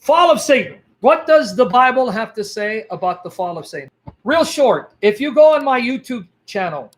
Fall of Satan. What does the Bible have to say about the fall of Satan? Real short. If you go on my YouTube channel,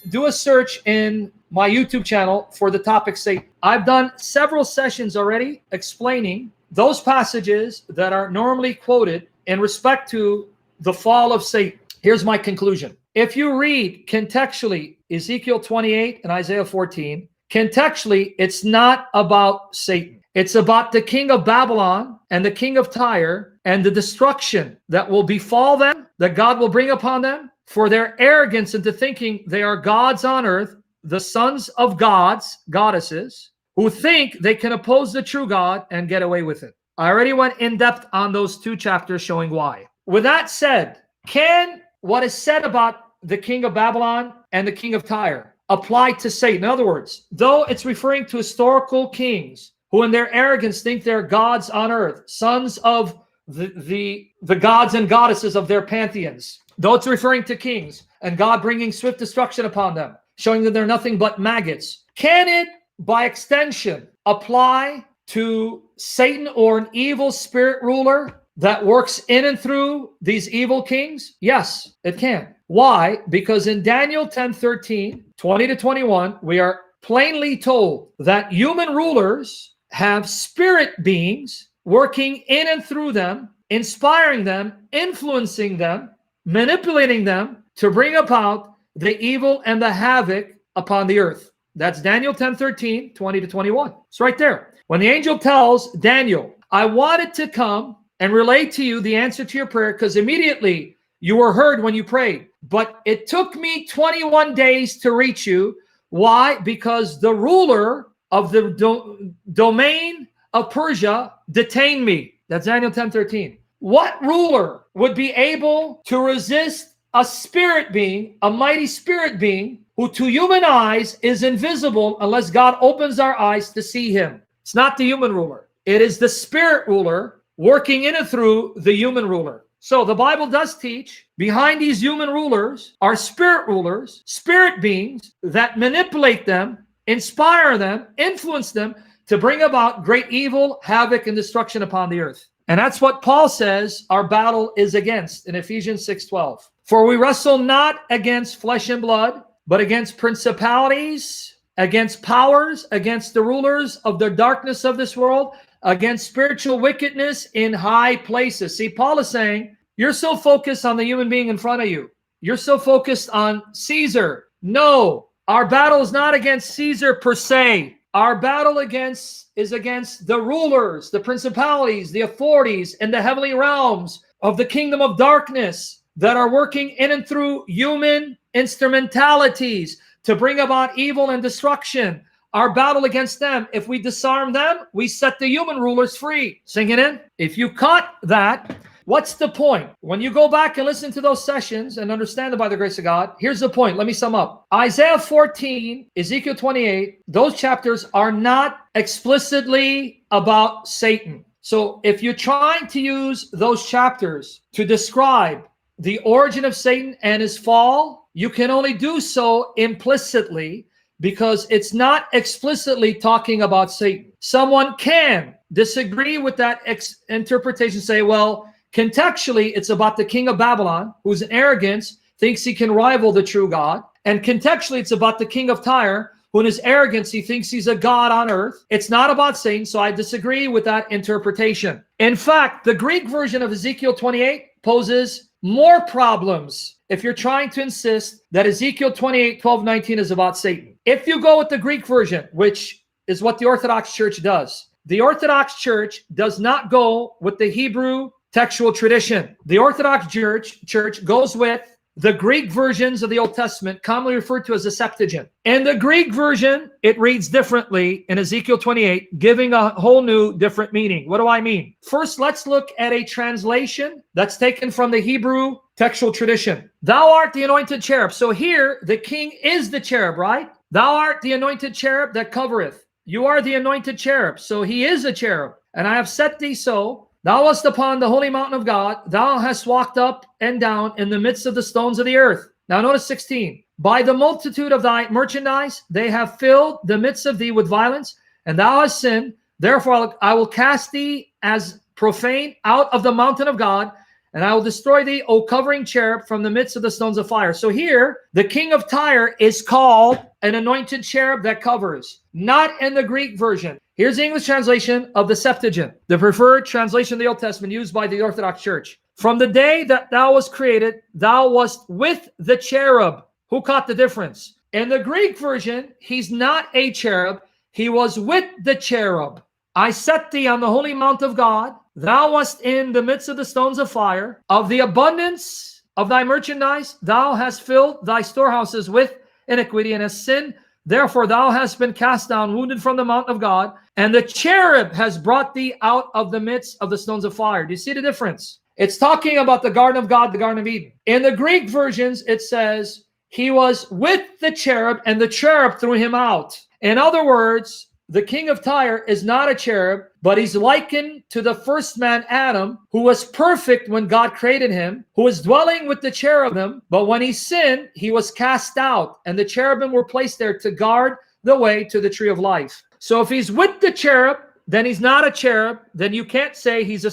do a search in my YouTube channel for the topic Satan. I've done several sessions already explaining those passages that are normally quoted in respect to the fall of Satan. Here's my conclusion. If you read contextually Ezekiel 28 and Isaiah 14, contextually, it's not about Satan. It's about the king of Babylon and the king of Tyre and the destruction that will befall them, that God will bring upon them for their arrogance into thinking they are gods on earth, the sons of gods, goddesses, who think they can oppose the true God and get away with it. I already went in depth on those 2 chapters showing why. With that said, can what is said about the king of Babylon and the king of Tyre apply to Satan? In other words, though it's referring to historical kings who in their arrogance think they're gods on earth, sons of the gods and goddesses of their pantheons, though it's referring to kings and God bringing swift destruction upon them, showing that they're nothing but maggots, can it, by extension, apply to Satan or an evil spirit ruler that works in and through these evil kings? Yes, it can. Why? Because in Daniel 10:13, 20 to 21, we are plainly told that human rulers have spirit beings working in and through them, inspiring them, influencing them, manipulating them to bring about the evil and the havoc upon the earth. That's Daniel 10:13, 20 to 21. It's right there. When the angel tells Daniel, I wanted to come and relate to you the answer to your prayer because immediately you were heard when you prayed. But it took me 21 days to reach you. Why? Because the ruler of the domain of Persia detained me. That's Daniel 10:13. What ruler would be able to resist a spirit being, a mighty spirit being, who to human eyes is invisible unless God opens our eyes to see him? It's not the human ruler. It is the spirit ruler working in and through the human ruler. So the Bible does teach behind these human rulers are spirit rulers, spirit beings that manipulate them, inspire them, influence them to bring about great evil, havoc, and destruction upon the earth. And that's what Paul says our battle is against in Ephesians 6:12. For we wrestle not against flesh and blood, but against principalities, against powers, against the rulers of the darkness of this world, against spiritual wickedness in high places. See, Paul is saying, you're so focused on the human being in front of you. You're so focused on Caesar. No, our battle is not against Caesar per se. Our battle is against the rulers, the principalities, the authorities in the heavenly realms of the kingdom of darkness that are working in and through human instrumentalities to bring about evil and destruction. Our battle against them, if we disarm them, we set the human rulers free. Sing it in. If you caught that, what's the point? When you go back and listen to those sessions and understand it by the grace of God, here's the point. Let me sum up. Isaiah 14, Ezekiel 28, those chapters are not explicitly about Satan. So if you're trying to use those chapters to describe the origin of Satan and his fall, you can only do so implicitly because it's not explicitly talking about Satan. Someone can disagree with that interpretation, say, well, contextually, it's about the king of Babylon, who's in arrogance, thinks he can rival the true God. And contextually, it's about the king of Tyre, who in his arrogance, he thinks he's a god on earth. It's not about Satan, so I disagree with that interpretation. In fact, the Greek version of Ezekiel 28 poses more problems if you're trying to insist that Ezekiel 28, 12, 19 is about Satan. If you go with the Greek version, which is what the Orthodox Church does, the Orthodox Church does not go with the Hebrew textual tradition. The Orthodox Church goes with the Greek versions of the Old Testament, commonly referred to as the Septuagint. In the Greek version, it reads differently in Ezekiel 28, giving a whole new different meaning. What do I mean? First, let's look at a translation that's taken from the Hebrew textual tradition. Thou art the anointed cherub. So here, the king is the cherub, right? Thou art the anointed cherub that covereth. You are the anointed cherub. So he is a cherub. And I have set thee so. Thou wast upon the holy mountain of God. Thou hast walked up and down in the midst of the stones of the earth. Now notice 16. By the multitude of thy merchandise, they have filled the midst of thee with violence, and thou hast sinned. Therefore I will cast thee as profane out of the mountain of God, and I will destroy thee, O covering cherub, from the midst of the stones of fire. So here, the king of Tyre is called an anointed cherub that covers, not in the Greek version. Here's the English translation of the Septuagint, the preferred translation of the Old Testament used by the Orthodox Church. From the day that thou was created, thou wast with the cherub. Who caught the difference? In the Greek version, he's not a cherub. He was with the cherub. I set thee on the holy mount of God. Thou wast in the midst of the stones of fire. Of the abundance of thy merchandise, thou hast filled thy storehouses with iniquity and hast sinned. Therefore thou hast been cast down, wounded from the mount of God. And the cherub has brought thee out of the midst of the stones of fire. Do you see the difference? It's talking about the Garden of God, the Garden of Eden. In the Greek versions, it says, he was with the cherub and the cherub threw him out. In other words, the king of Tyre is not a cherub, but he's likened to the first man, Adam, who was perfect when God created him, who was dwelling with the cherubim, but when he sinned, he was cast out, and the cherubim were placed there to guard the way to the tree of life. So if he's with the cherub, then he's not a cherub, then you can't say he's a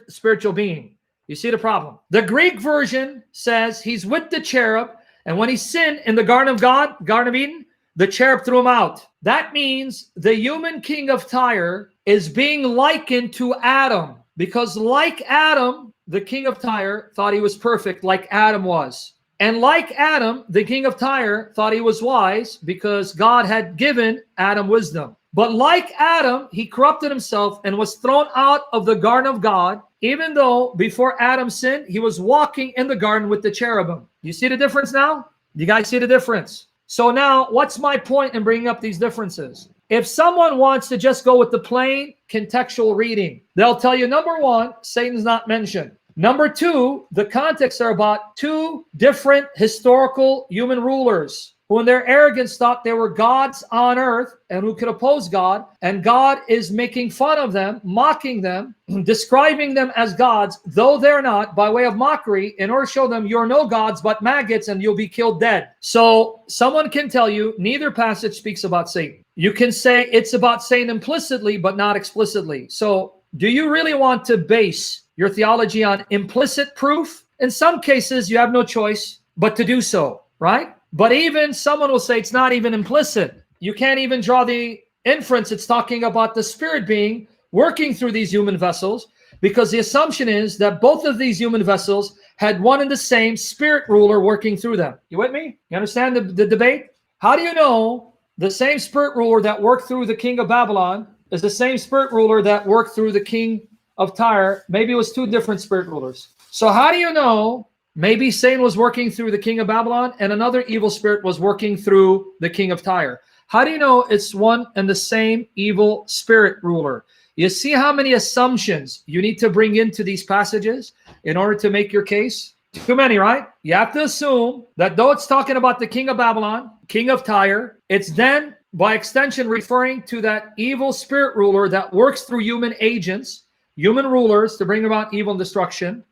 spiritual being. You see the problem? The Greek version says he's with the cherub, and when he sinned in the Garden of God, Garden of Eden, the cherub threw him out. That means the human king of Tyre is being likened to Adam, because like Adam, the king of Tyre thought he was perfect like Adam was. And like Adam, the king of Tyre thought he was wise because God had given Adam wisdom. But like Adam, he corrupted himself and was thrown out of the garden of God, even though before Adam sinned, he was walking in the garden with the cherubim. You see the difference now? You guys see the difference? So now, what's my point in bringing up these differences? If someone wants to just go with the plain contextual reading, they'll tell you, number one, Satan's not mentioned. Number two, the contexts are about two different historical human rulers who in their arrogance thought they were gods on earth and who could oppose God. And God is making fun of them, mocking them, describing them as gods, though they're not, by way of mockery, in order to show them you're no gods but maggots and you'll be killed dead. So someone can tell you neither passage speaks about Satan. You can say it's about Satan implicitly but not explicitly. So do you really want to base your theology on implicit proof? In some cases, you have no choice but to do so, right? But even someone will say it's not even implicit. You can't even draw the inference it's talking about the spirit being working through these human vessels, because the assumption is that both of these human vessels had one and the same spirit ruler working through them. You with me? You understand the debate? How do you know the same spirit ruler that worked through the king of Babylon is the same spirit ruler that worked through the king of Tyre? Maybe it was two different spirit rulers. So how do you know? Maybe Satan was working through the king of Babylon and another evil spirit was working through the king of Tyre. How do you know it's one and the same evil spirit ruler? You see how many assumptions you need to bring into these passages in order to make your case? Too many, right? You have to assume that though it's talking about the king of Babylon, king of Tyre, it's then by extension referring to that evil spirit ruler that works through human agents, human rulers to bring about evil and destruction.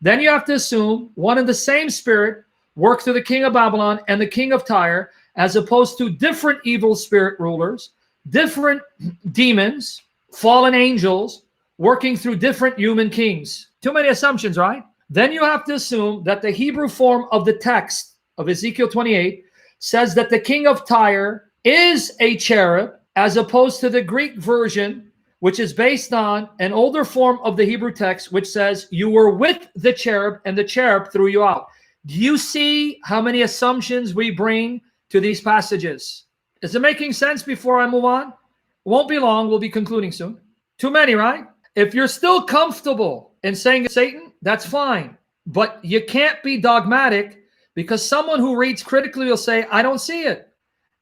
Then you have to assume one and the same spirit worked through the king of Babylon and the king of Tyre, as opposed to different evil spirit rulers, different demons, fallen angels, working through different human kings. Too many assumptions, right? Then you have to assume that the Hebrew form of the text of Ezekiel 28 says that the king of Tyre is a cherub, as opposed to the Greek version, which is based on an older form of the Hebrew text, which says you were with the cherub and the cherub threw you out. Do you see how many assumptions we bring to these passages? Is it making sense before I move on? It won't be long. We'll be concluding soon. Too many, right? If you're still comfortable in saying it's Satan, that's fine. But you can't be dogmatic, because someone who reads critically will say, I don't see it.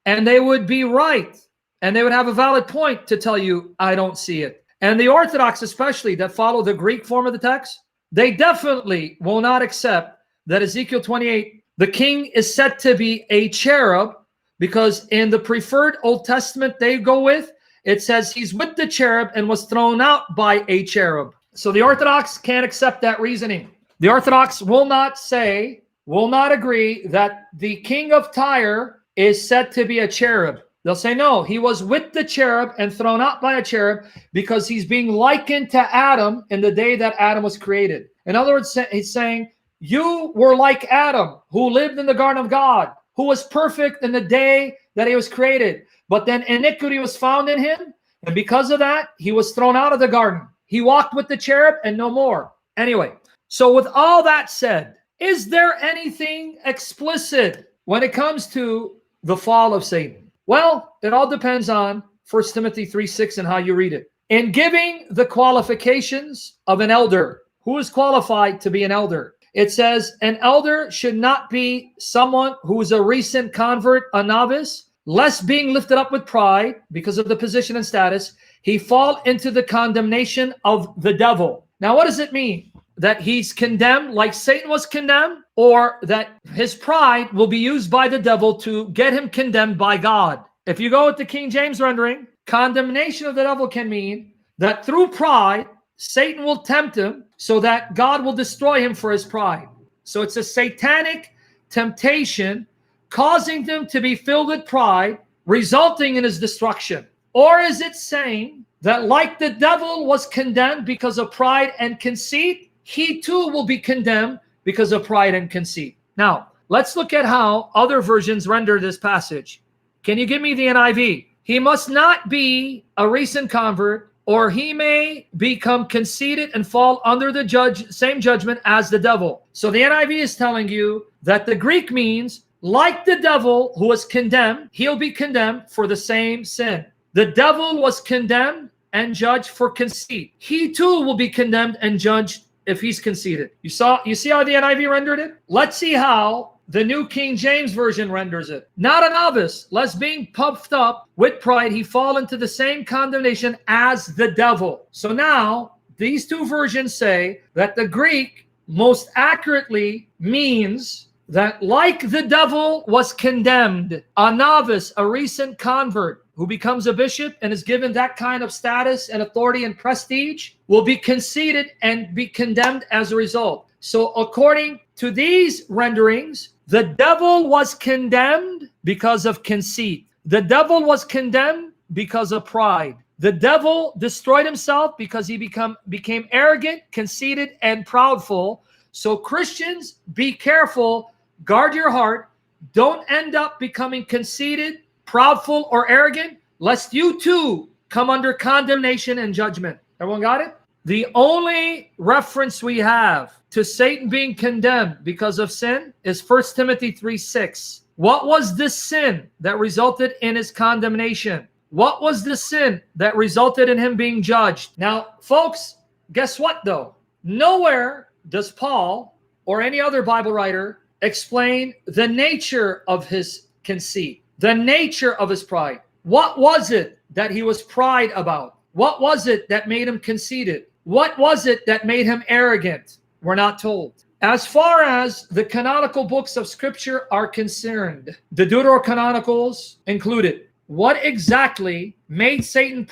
And they would be right. And they would have a valid point to tell you, I don't see it. And the Orthodox, especially, that follow the Greek form of the text, they definitely will not accept that Ezekiel 28, the king is said to be a cherub, because in the preferred Old Testament they go with, it says he's with the cherub and was thrown out by a cherub. So the Orthodox can't accept that reasoning. The Orthodox will not say, will not agree that the king of Tyre is said to be a cherub. They'll say, no, he was with the cherub and thrown out by a cherub because he's being likened to Adam in the day that Adam was created. In other words, he's saying, you were like Adam, who lived in the garden of God, who was perfect in the day that he was created. But then iniquity was found in him. And because of that, he was thrown out of the garden. He walked with the cherub and no more. Anyway, so with all that said, is there anything explicit when it comes to the fall of Satan? Well, it all depends on 1 Timothy 3:6 and how you read it. In giving the qualifications of an elder, who is qualified to be an elder? It says, an elder should not be someone who is a recent convert, a novice, lest being lifted up with pride because of the position and status, he fall into the condemnation of the devil. Now, what does it mean? That he's condemned like Satan was condemned, or that his pride will be used by the devil to get him condemned by God? If you go with the King James rendering, condemnation of the devil can mean that through pride, Satan will tempt him so that God will destroy him for his pride. So it's a satanic temptation causing him to be filled with pride, resulting in his destruction. Or is it saying that like the devil was condemned because of pride and conceit, he too will be condemned because of pride and conceit? Now, let's look at how other versions render this passage. Can you give me the NIV? He must not be a recent convert, or he may become conceited and fall under the same judgment as the devil. So the NIV is telling you that the Greek means, like the devil who was condemned, he'll be condemned for the same sin. The devil was condemned and judged for conceit. He too will be condemned and judged if he's conceited. You see how the NIV rendered it? Let's see how the New King James Version renders it. Not a novice, lest being puffed up with pride, he fall into the same condemnation as the devil. So now, these two versions say that the Greek most accurately means that like the devil was condemned, a novice, a recent convert, who becomes a bishop and is given that kind of status and authority and prestige, will be conceited and be condemned as a result. So according to these renderings, the devil was condemned because of conceit. The devil was condemned because of pride. The devil destroyed himself because he became arrogant, conceited, and proudful. So Christians, be careful, guard your heart. Don't end up becoming conceited, proudful, or arrogant, lest you too come under condemnation and judgment. Everyone got it? The only reference we have to Satan being condemned because of sin is 1 Timothy 3:6. What was the sin that resulted in his condemnation? What was the sin that resulted in him being judged? Now, folks, guess what though? Nowhere does Paul or any other Bible writer explain the nature of his conceit, the nature of his pride. What was it that he was pride about? What was it that made him conceited? What was it that made him arrogant? We're not told. As far as the canonical books of Scripture are concerned, the Deuterocanonicals included, what exactly made Satan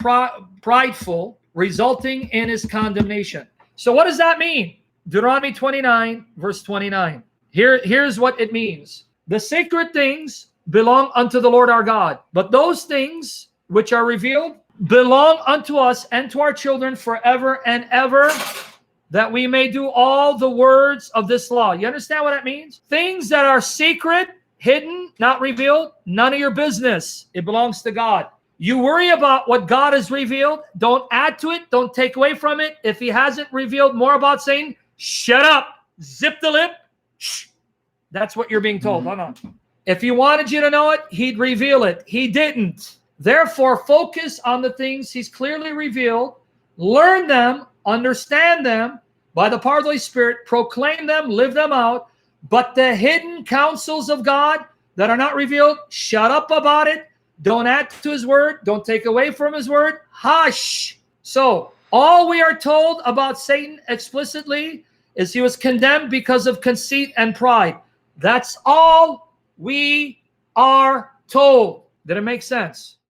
prideful, resulting in his condemnation? So what does that mean? Deuteronomy 29, verse 29. Here's what it means. The sacred things belong unto the Lord our God, but those things which are revealed belong unto us and to our children forever and ever, that we may do all the words of this law. You understand what that means? Things that are secret, hidden, not revealed, none of your business. It belongs to God. You worry about what God has revealed. Don't add to it. Don't take away from it. If he hasn't revealed more about Satan, shut up. Zip the lip. Shh. That's what you're being told. Hold on. If he wanted you to know it, he'd reveal it. He didn't. Therefore, focus on the things he's clearly revealed. Learn them, understand them by the power of the Holy Spirit, proclaim them, live them out. But the hidden counsels of God that are not revealed, shut up about it. Don't add to his word. Don't take away from his word. Hush. So all we are told about Satan explicitly is he was condemned because of conceit and pride. That's all we are told. Did it make sense?